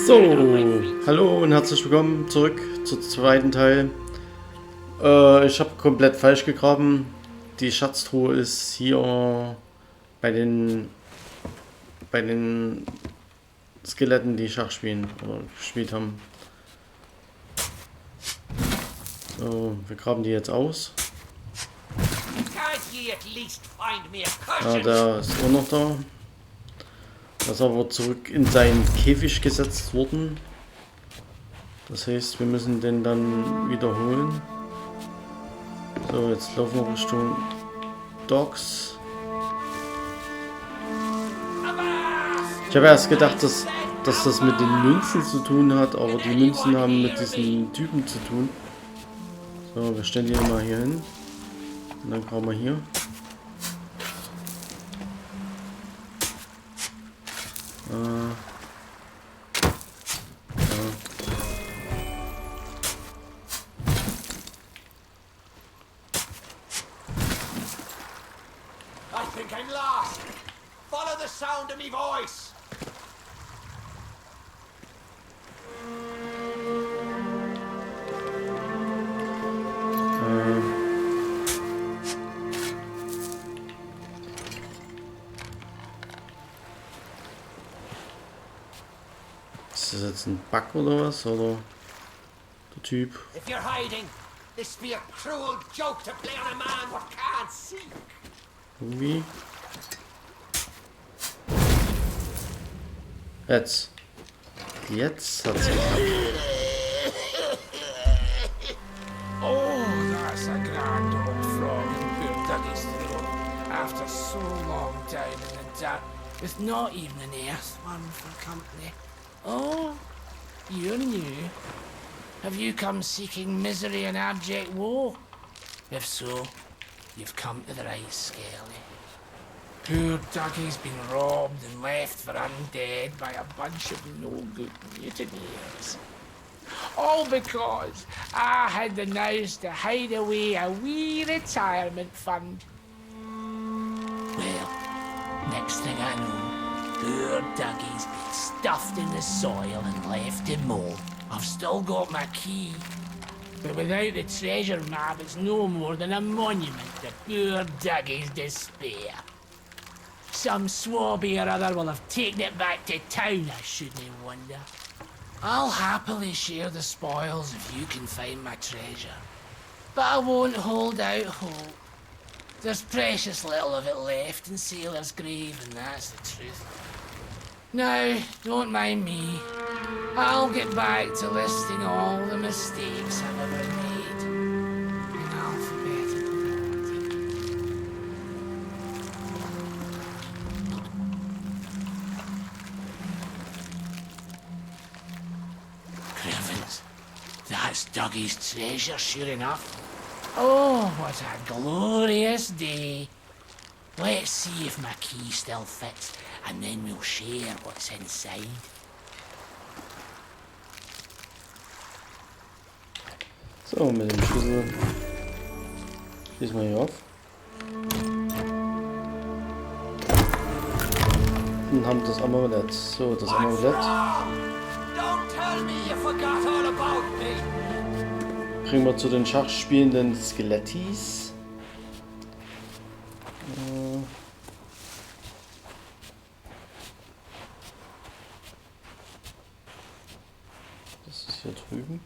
So, hallo und herzlich willkommen zurück zum zweiten Teil. Ich habe komplett falsch gegraben. Die Schatztruhe ist hier bei den Skeletten, die Schach spielen oder gespielt haben. So, wir graben die jetzt aus. Ja, der ist auch noch da. Er ist aber zurück in seinen Käfig gesetzt worden. Das heißt, wir müssen den dann wiederholen. So, jetzt laufen wir Richtung Docks. Ich habe erst gedacht, dass das mit den Münzen zu tun hat, aber die Münzen haben mit diesen Typen zu tun. So, wir stellen die mal hier hin. Und dann kommen wir hier. I think I'm lost. Follow the sound of me voice. Ist das jetzt ein Bug oder was? Oder der Typ? If you're hiding, this be a cruel joke to play on a man what can't see. Irgendwie. Jetzt hat sie geklappt. Oh, that's a grand old frog in poor Dougie's throat. After so long down in the dirt, with not even an earthworm for company. Oh, you're new. Have you come seeking misery and abject woe? If so, you've come to the right Skelly. Poor Dougie's been robbed and left for undead by a bunch of no-good mutineers. All because I had the nous to hide away a wee retirement fund. Well, next thing I know, poor Dougie's been stuffed in the soil and left to mold. I've still got my key, but without the treasure map, it's no more than a monument to poor Dougie's despair. Some swabby or other will have taken it back to town, I shouldn't wonder. I'll happily share the spoils if you can find my treasure. But I won't hold out hope. There's precious little of it left in Sailor's Grave, and that's the truth. Now, don't mind me. I'll get back to listing all the mistakes I've ever made in alphabetical order. Heavens, that's Dougie's treasure, sure enough. Oh, what a glorious day. Let's see if my key still fits, and then we'll share what's inside. So, mit dem Schlüssel schließen wir hier auf. Und haben das Avermedia. So, das Avermedia. Bringen wir zu den schachspielenden Skelettis. Das ist hier drüben.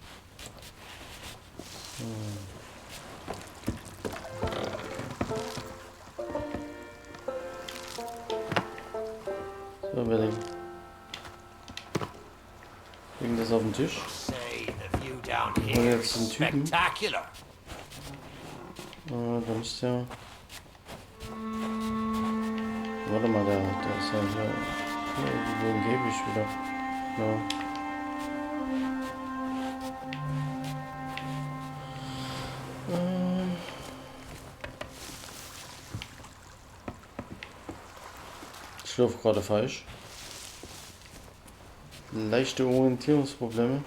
So, wir legen das auf den Tisch. Und jetzt den Typen. Da müsste ja. Warte mal, der ist ja hier irgendwo im Käfig wieder. Ja. Ich laufe gerade falsch. Leichte Orientierungsprobleme.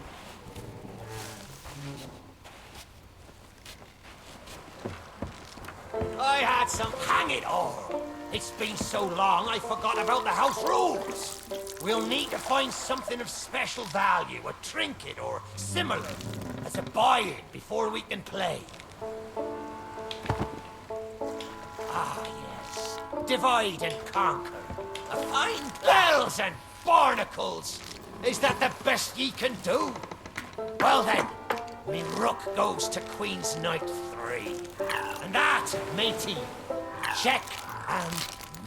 I had some hang it all. It's been so long I forgot about the house rules. We'll need to find something of special value, a trinket or similar, as a buy-in before we can play. Ah, yes. Divide and conquer. A fine bells and barnacles. Is that the best ye can do? Well then, me rook goes to Queen's Knight 3. And that, matey, check and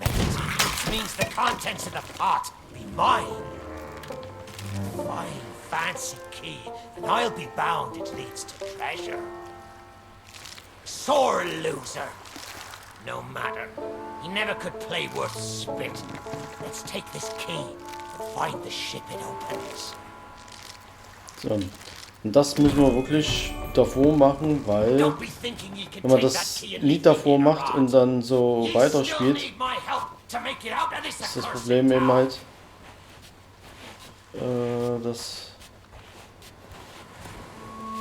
mate, which means the contents of the pot be mine. Fine, fancy key, and I'll be bound it leads to treasure. Sore loser. No matter. He never could play worth spit. Let's take this key and find the ship it opens. So. Und das müssen wir wirklich davor machen, weil wenn man das Lied davor macht und dann so weiterspielt, ist das Problem eben halt, dass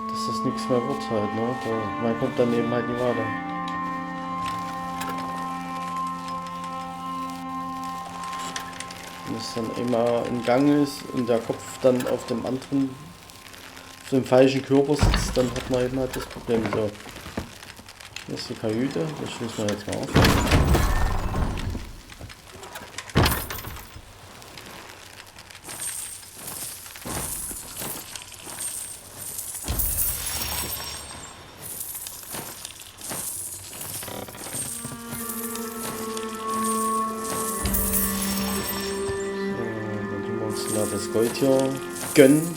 das nichts mehr wird halt, ne? Man kommt dann eben halt nie weiter. Wenn es dann immer in Gang ist und der Kopf dann auf dem anderen, auf dem falschen Körper sitzt, dann hat man eben halt das Problem. So, hier ist die Kajüte, das schließen wir jetzt mal auf. Das Gold hier gönnen.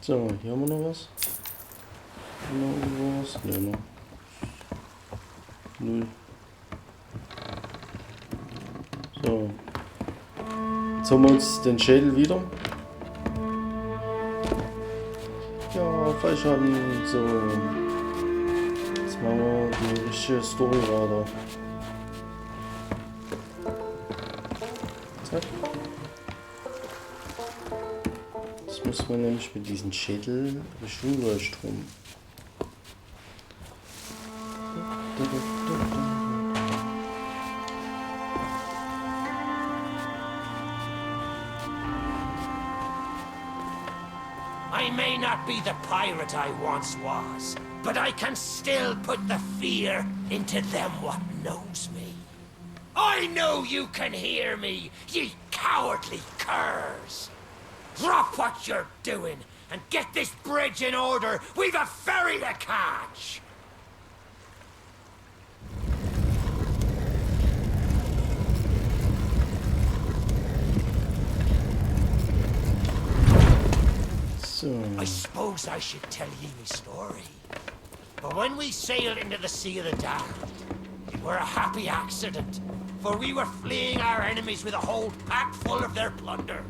So, hier haben wir noch was. Noch was? Ne, noch. Null. So. Jetzt haben wir uns den Schädel wieder. Ja, Fallschaden. So. Jetzt machen wir die richtige Story weiter. Zack. Jetzt muss man nämlich mit diesem Schädel Richtung Leuchtturm. I may not be the pirate I once was, but I can still put the fear into them what knows me. I know you can hear me, ye cowardly curs. Drop what you're doing and get this bridge in order. We've a ferry to catch. I suppose I should tell ye me story. But when we sailed into the Sea of the Damned, it were a happy accident, for we were fleeing our enemies with a whole pack full of their plunder.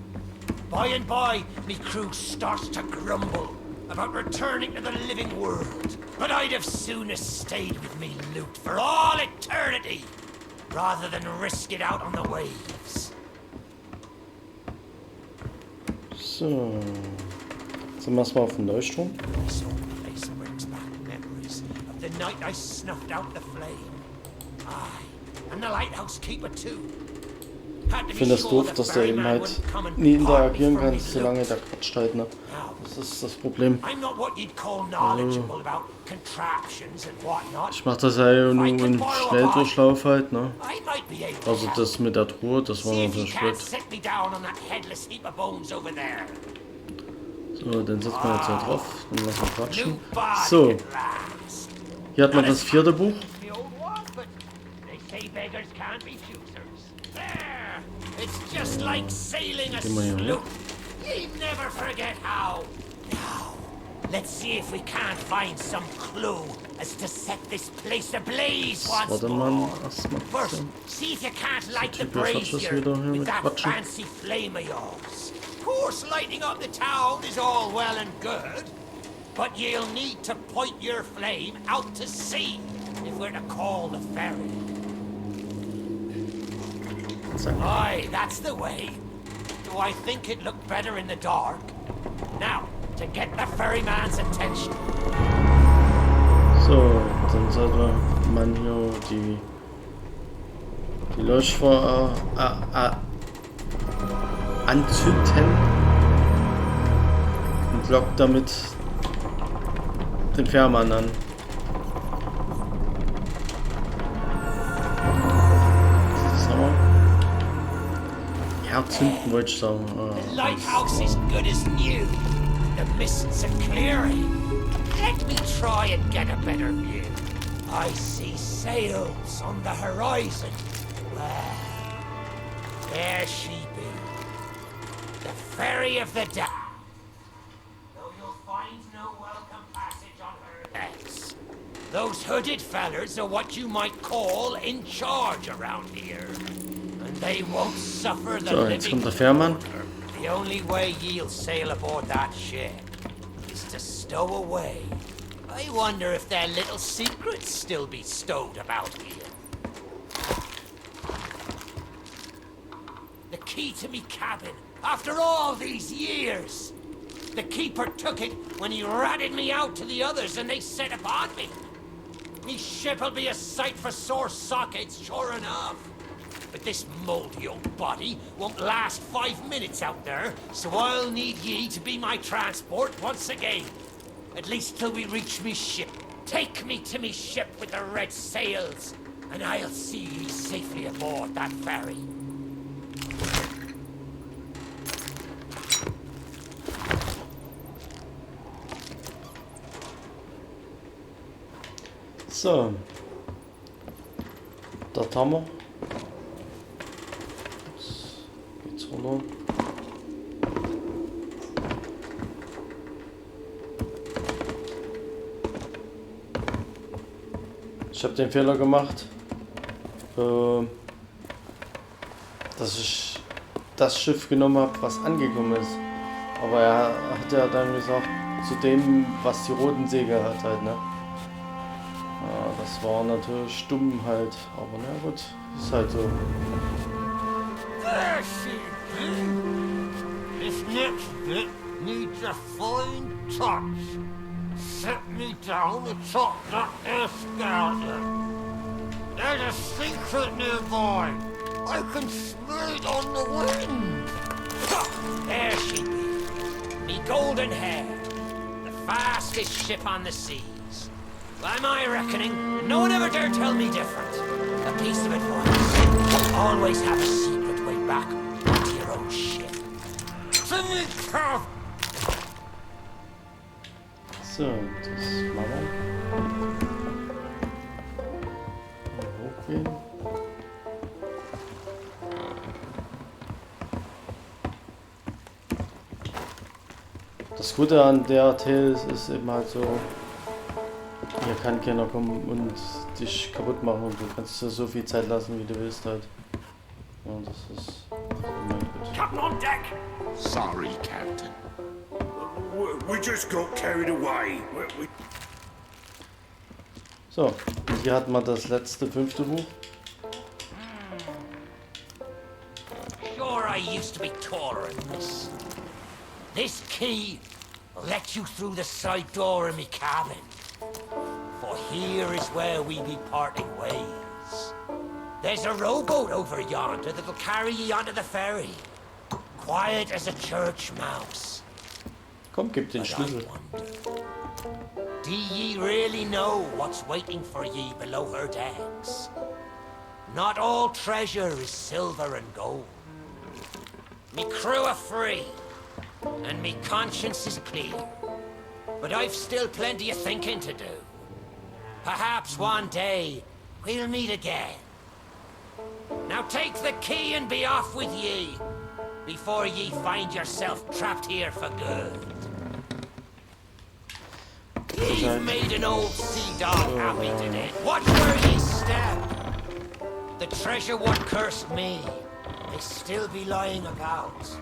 By and by, me crew starts to grumble about returning to the living world. But I'd have sooner stayed with me loot for all eternity, rather than risk it out on the waves. So. Dann machen wir auf den Leuchtturm. The night I snuffed out the flame. Aye, and the lighthouse keeper too. Ich finde das doof, dass der eben halt nie interagieren kann, solange der quatscht halt, ne? Das ist das Problem. Ich mach das ja nur im Schnelldurchlauf halt, ne? Also das mit der Truhe, das war natürlich blöd. So, dann setzen wir jetzt da drauf, dann lassen wir quatschen. So, hier hat man das 4. Buch. Gehen wir hier hoch. Let's see if we can't find some clue as to set this place ablaze once more. First, see if you can't light the brazier with that fancy flame of yours. Of course, lighting up the town is all well and good, but you'll need to point your flame out to sea if we're to call the ferry. Zack. Aye, that's the way. Do I think it looked better in the dark? Now, to get the ferryman's attention. So, dann sollte man hier die Leuchtfeuer anzünden und lockt damit den Fährmann an. Zünden wollte ich sagen. The lighthouse is good as new. The mists are clearing. Let me try and get a better view. I see sails on the horizon. Well, there she be. The ferry of the Down. Though you'll find no welcome passage on her decks. Those hooded fellers are what you might call in charge around here. They won't suffer the So, jetzt kommt der Fährmann. The only way ye'll sail aboard that ship is to stow away. I wonder if their little secrets still be stowed about here. The key to me cabin, after all these years. The keeper took it when he ratted me out to the others and they set upon me. Me ship'll be a sight for sore sockets, sure enough. But this moldy old body won't last 5 minutes out there, so I'll need ye to be my transport once again. At least till we reach me ship. Take me to me ship with the red sails, and I'll see ye safely aboard that ferry. So. Dort haben wir. Runter. Ich habe den Fehler gemacht, dass ich das Schiff genommen habe, was angekommen ist. Aber er hat ja dann gesagt, zu dem, was die roten Segel hat halt, ne? Ja, das war natürlich stumm halt, aber na gut, ist halt so. This next bit needs a fine touch. Set me down atop that escalator. There's a secret nearby. I can smell it on the wind. There she be. Me golden hair. The fastest ship on the seas. By my reckoning, no one ever dare tell me different. A piece of advice. Always have a secret way back to your own ship. So, das machen wir. Hochgehen. Das Gute an der Tales ist eben halt so, hier kann keiner kommen und dich kaputt machen und du kannst dir so viel Zeit lassen, wie du willst halt. Und das ist immer gut. Captain on deck! Sorry, Captain. We just got carried away. So, und hier hat man das letzte 5. Buch. Sure, I used to be taller than this. This key will let you through the side door of me cabin. For here is where we be parting ways. There's a rowboat over yonder that'll carry ye onto the ferry. Quiet as a church mouse. Komm, gib den Schlüssel. Do ye really know what's waiting for ye below her decks? Not all treasure is silver and gold. Me crew are free, and me conscience is clear. But I've still plenty of thinking to do. Perhaps one day we'll meet again. Now take the key and be off with ye, before ye find yourself trapped here for good. You've made an old sea dog happy today. Watch where ye step. The treasure what cursed me may still be lying about.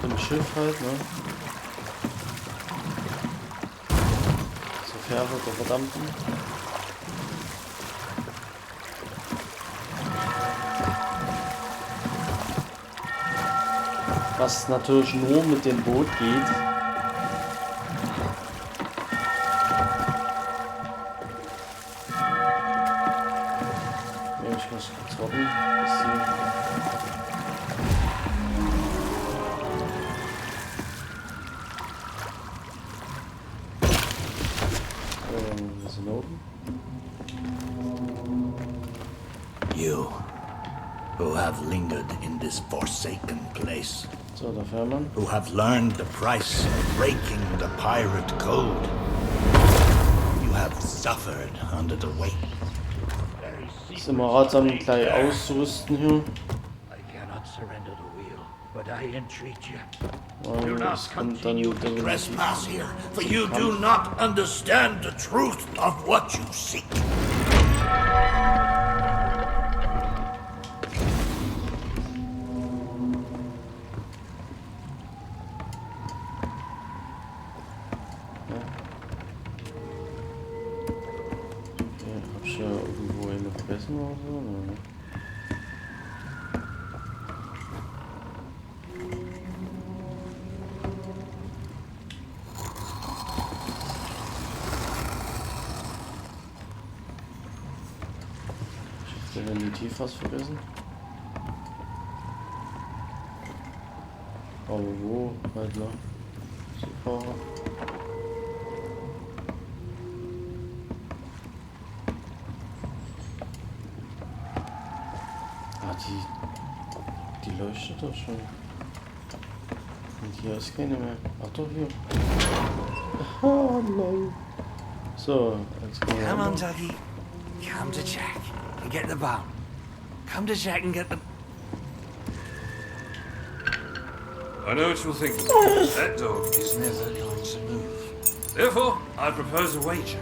dem Schiff halt, ne? Zur Fähre der Verdammten. Was natürlich nur mit dem Boot geht. Ja, ich muss kurz warten, bis sie... Wir sind oben. You, who have lingered in this forsaken place, So, der Fährmann. who have learned the price of breaking the pirate code, you have suffered under the weight. Ist immer ratsam, gleich auszurüsten hier. I cannot surrender the wheel, but I entreat you. Weil es kommt dann definitiv. Trespass here, for you do not understand the truth of what you seek. Hab ich ja irgendwo eine vergessen oder so? Ne? Ich hab definitiv was vergessen. Aber wo? Halt noch. Super. Die leuchtet doch schon. Und hier ist keine mehr. Ach doch, hier. Oh nein. So, jetzt kommen wir Come on, runter. Dougie. Come to Jack and get the bone. Come to Jack and get the... I know what you're thinking. That dog is never going to move. Therefore, I propose a wager.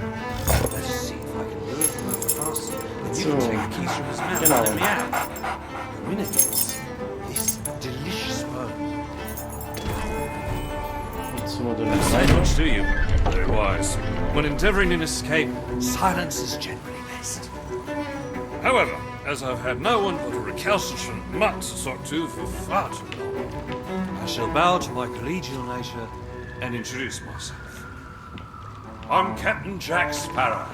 Let's see if I can lure him over faster. And you So, can take the keys from his mouth genau. and let me out. The winner gets this delicious bone. Jetzt sind wir den Say Reiter. much to you. Very wise. When endeavouring an escape, Silence is generally best. however, as I've had no one but a recalcitrant mutt to talk to for far too long, I shall bow to my collegial nature and introduce myself. I'm Captain Jack Sparrow.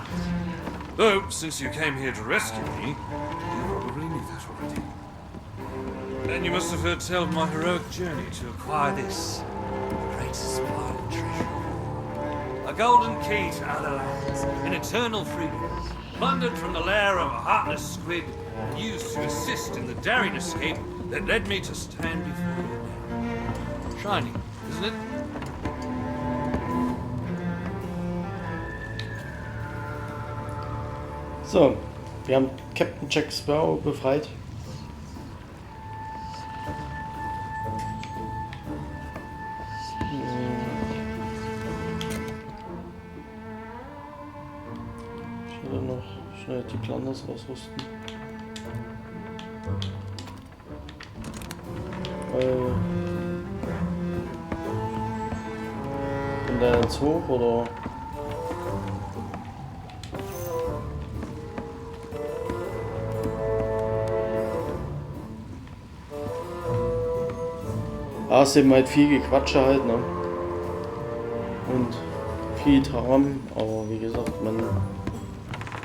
Though, since you came here to rescue me, you probably knew that already. And you must have heard tell of my heroic journey to acquire this greatest pirate treasure. A golden key to other lands, an eternal freedom, plundered from the lair of a heartless squid, and used to assist in the daring escape that led me to stand before you now. Shiny, isn't it? So, wir haben Captain Jack Sparrow befreit. Ich will noch schnell die Planners ausrüsten. Kommt der jetzt hoch oder? Ah, es ist eben halt viel Gequatsche halt, ne? Und viel Taram, aber wie gesagt,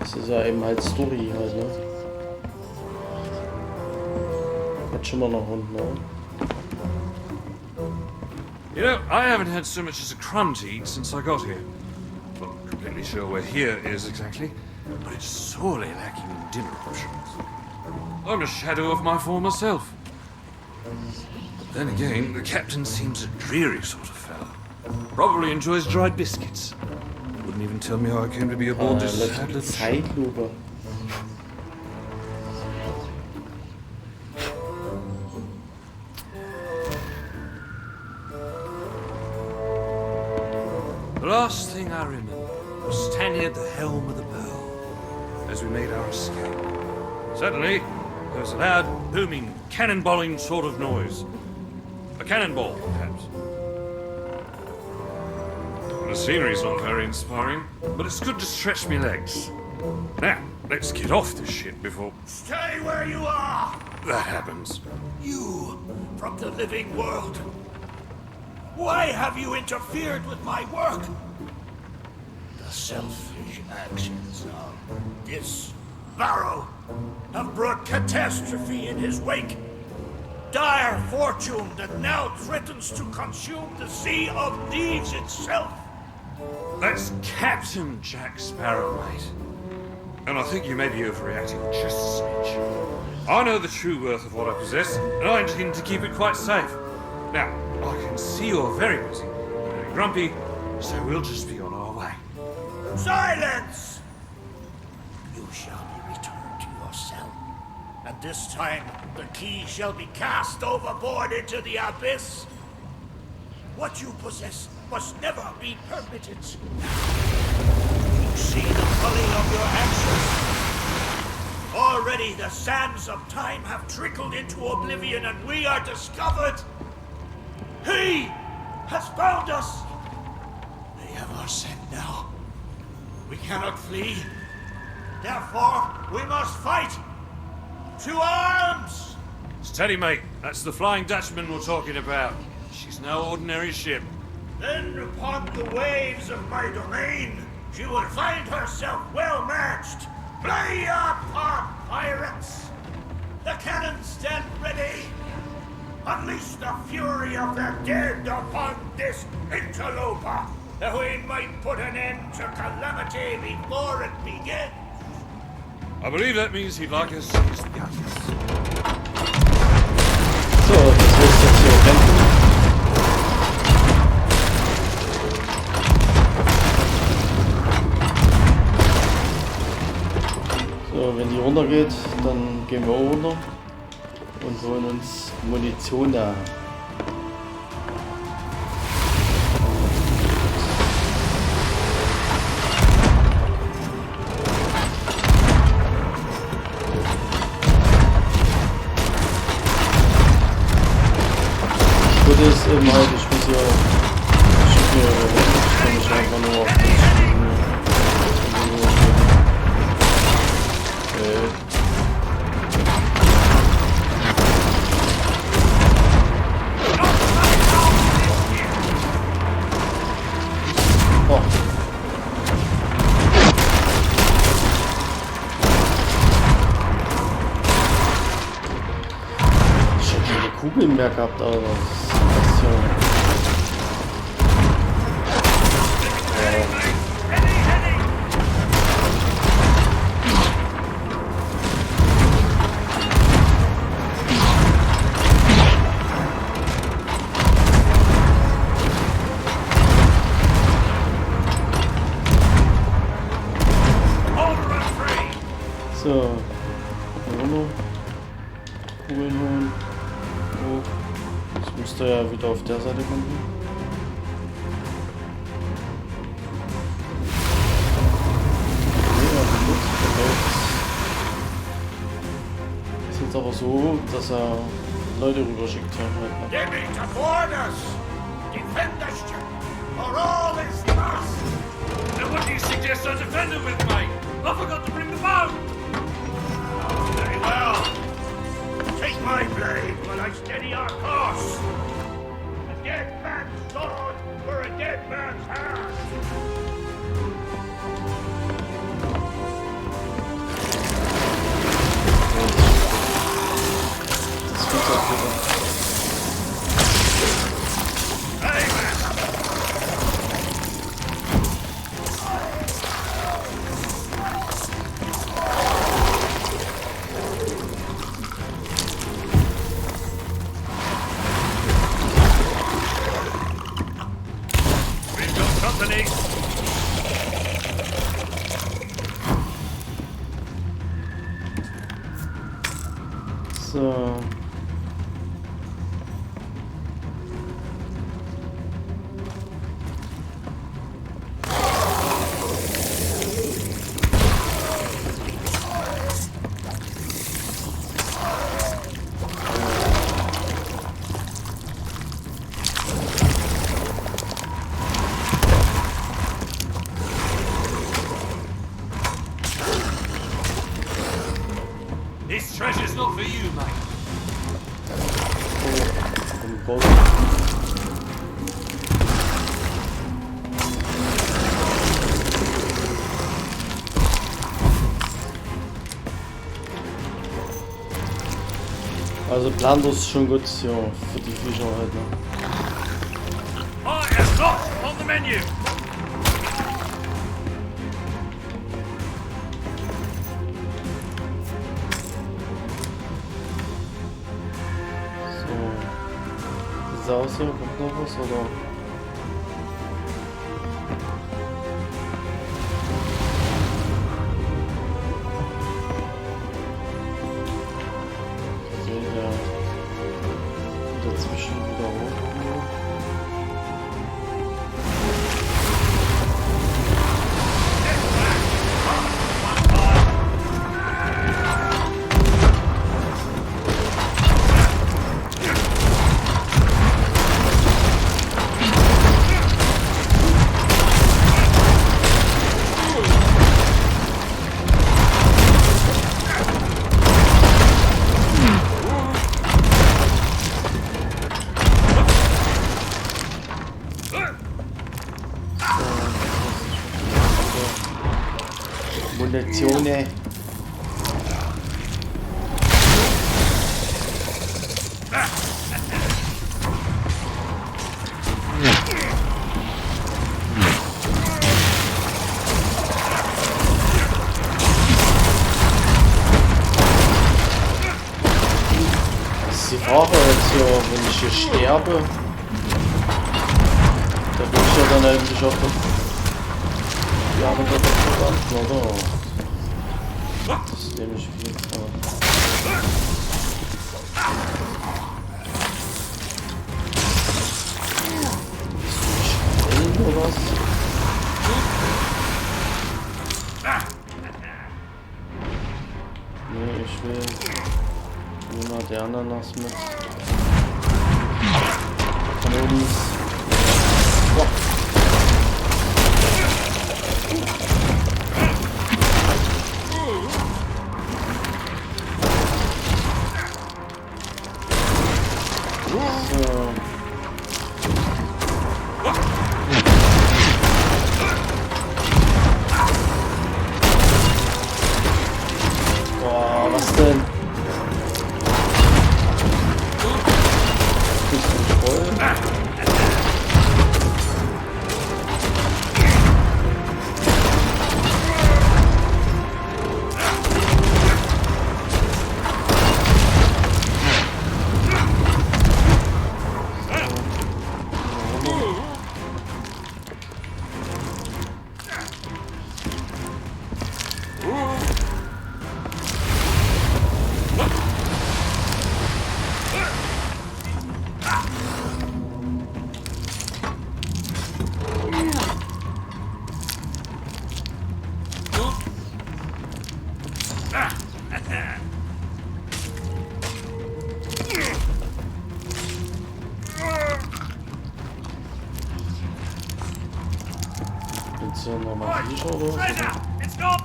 es ist ja eben halt Story halt, ne? Quatschen wir nach unten, ne? You know, I haven't had so much as a crumb to eat since I got here. Not completely sure where here is exactly, but it's sorely lacking in dinner options. I'm a shadow of my former self. Then again, the captain seems a dreary sort of fellow. Probably enjoys dried biscuits. Wouldn't even tell me how I came to be aboard this sad little ship. Zeitlupe. The last thing I remember was standing at the helm of the Pearl as we made our escape. Suddenly, there was a loud, booming, cannonballing sort of noise. A cannonball, perhaps. The scenery's not very inspiring, but it's good to stretch me legs. Now, let's get off this shit before Stay where you are! that happens. You, from the living world. Why have you interfered with my work? The selfish actions of this Varro have brought catastrophe in his wake. Dire fortune that now threatens to consume the Sea of Thieves itself. That's Captain Jack Sparrow, mate. And I think you may be overreacting just a smidge. I know the true worth of what I possess, and I intend to keep it quite safe. Now, I can see you're very busy, very grumpy, so we'll just be on our way. Silence! You shall be returned to your cell. And this time, the key shall be cast overboard into the abyss. What you possess must never be permitted. You see the folly of your actions. Already the sands of time have trickled into oblivion and we are discovered. He has found us. They have our scent now. We cannot flee. Therefore, we must fight. To arms! Steady, mate. That's the Flying Dutchman we're talking about. She's no ordinary ship. Then upon the waves of my domain, she will find herself well matched. Play up, pirates! The cannons stand ready. Unleash the fury of the dead upon this interloper, that we might put an end to calamity before it begins. I believe that means he'd like us to use the guns. So, das heißt jetzt hier kämpfen. So, wenn die runtergeht, dann gehen wir auch runter und holen uns Munition da. Das ist eben halt, ich muss hier ich kann mich einfach nur auf das Oh. Ich hab keine Kugeln mehr gehabt, aber was ist das hier? So, hier runter. Kugeln holen. Hoch. Das müsste ja wieder auf der Seite kommen. Nee, also gut. Ist jetzt aber so, dass er Leute rüberschickt. Get me to borders! Defend the ship, or all is lost! And what do you suggest I defend it with, mate? I forgot to bring the boat! Very well. Take my blade while I steady our course. A dead man's sword for a dead man's hand. Das wird auch wieder. So. Also planlos ist schon gut, ja, für die Viecher halt, ne? I am not on the menu. So. Sieht's aus hier? Kommt noch was, oder? Dazwischen wieder hoch. Munition. Das ist die Frage jetzt hier, wenn ich hier sterbe, da bin ich ja dann eigentlich auf der andere Seite, oder? Das nehme ich viel vor. Oder was? Nee, ich will mal die Ananas mit. Von oben ist. Boah. Boah, was denn? Bist du voll? Jetzt hier nochmal Viecher oder was? It's gone.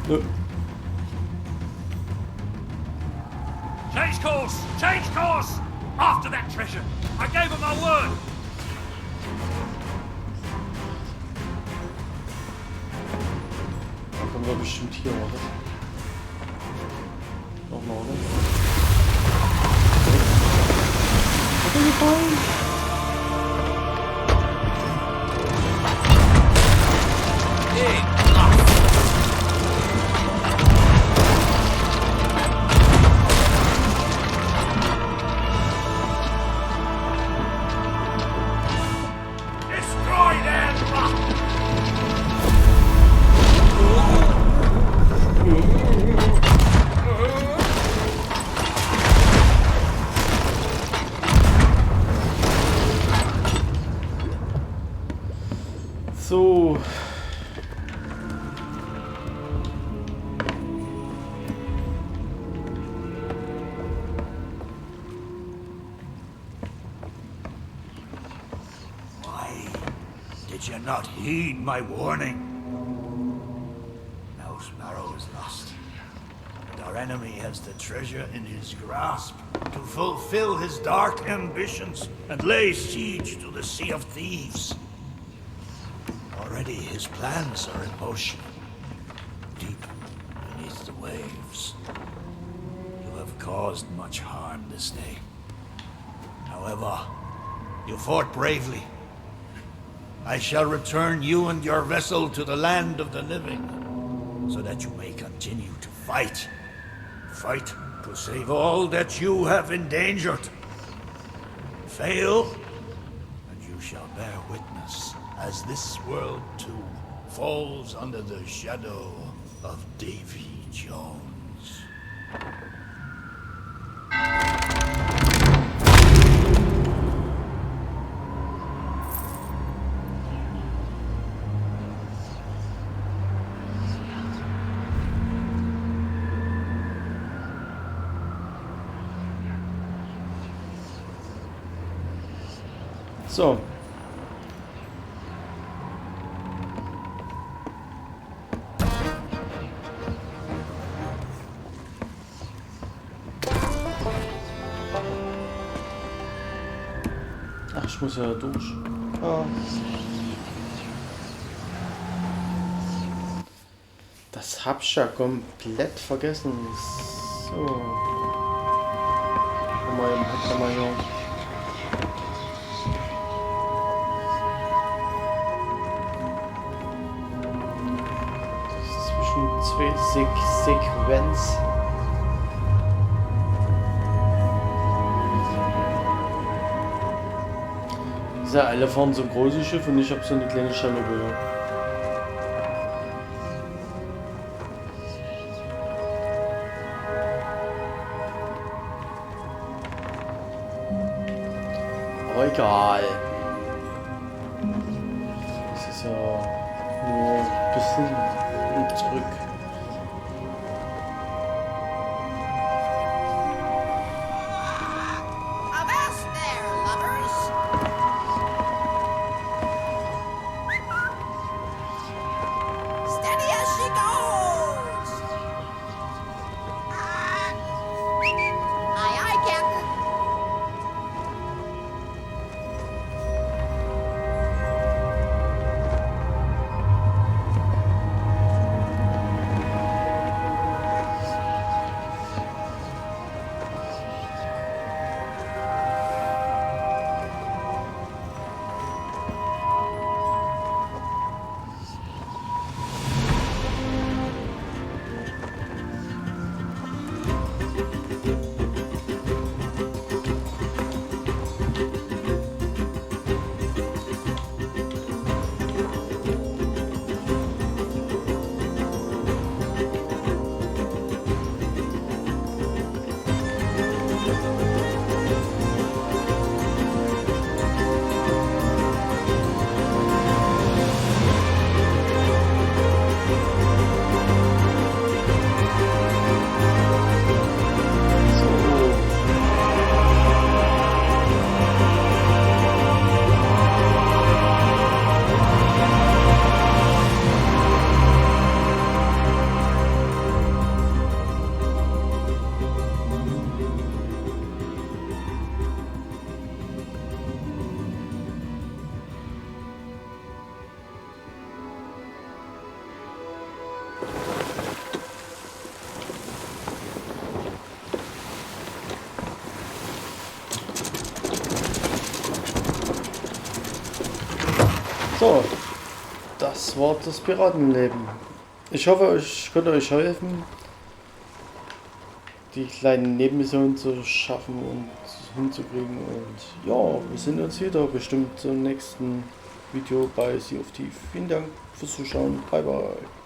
Nö. Change course! Change course! After that treasure! I gave her my word! Da kommen wir bestimmt hier, oder? Nochmal, oder? Hat er gefallen? Destroy them! So. Why did you not heed my warning? Now Sparrow is lost, and our enemy has the treasure in his grasp to fulfill his dark ambitions and lay siege to the Sea of Thieves. Already his plans are in motion. Deep beneath the waves. You have caused much harm this day. However, you fought bravely. I shall return you and your vessel to the land of the living, so that you may continue to fight. Fight to save all that you have endangered. Fail, and you shall bear witness as this world too falls under the shadow of Davy Jones. So. Ach, ich muss ja durch. Ah. Das hab ich ja komplett vergessen. So. Komm mal eben, halt mal hier. Sequenz. Ja, alle fahren so große Schiffe und ich habe so eine kleine Schalobücher. Aber egal. Das ist ja nur ein bisschen zurück. So, das war das Piratenleben. Ich hoffe, ich konnte euch helfen, die kleinen Nebenmissionen zu schaffen und hinzukriegen. Und ja, wir sehen uns wieder bestimmt zum nächsten Video bei Sea of Thieves. Vielen Dank fürs Zuschauen. Bye bye.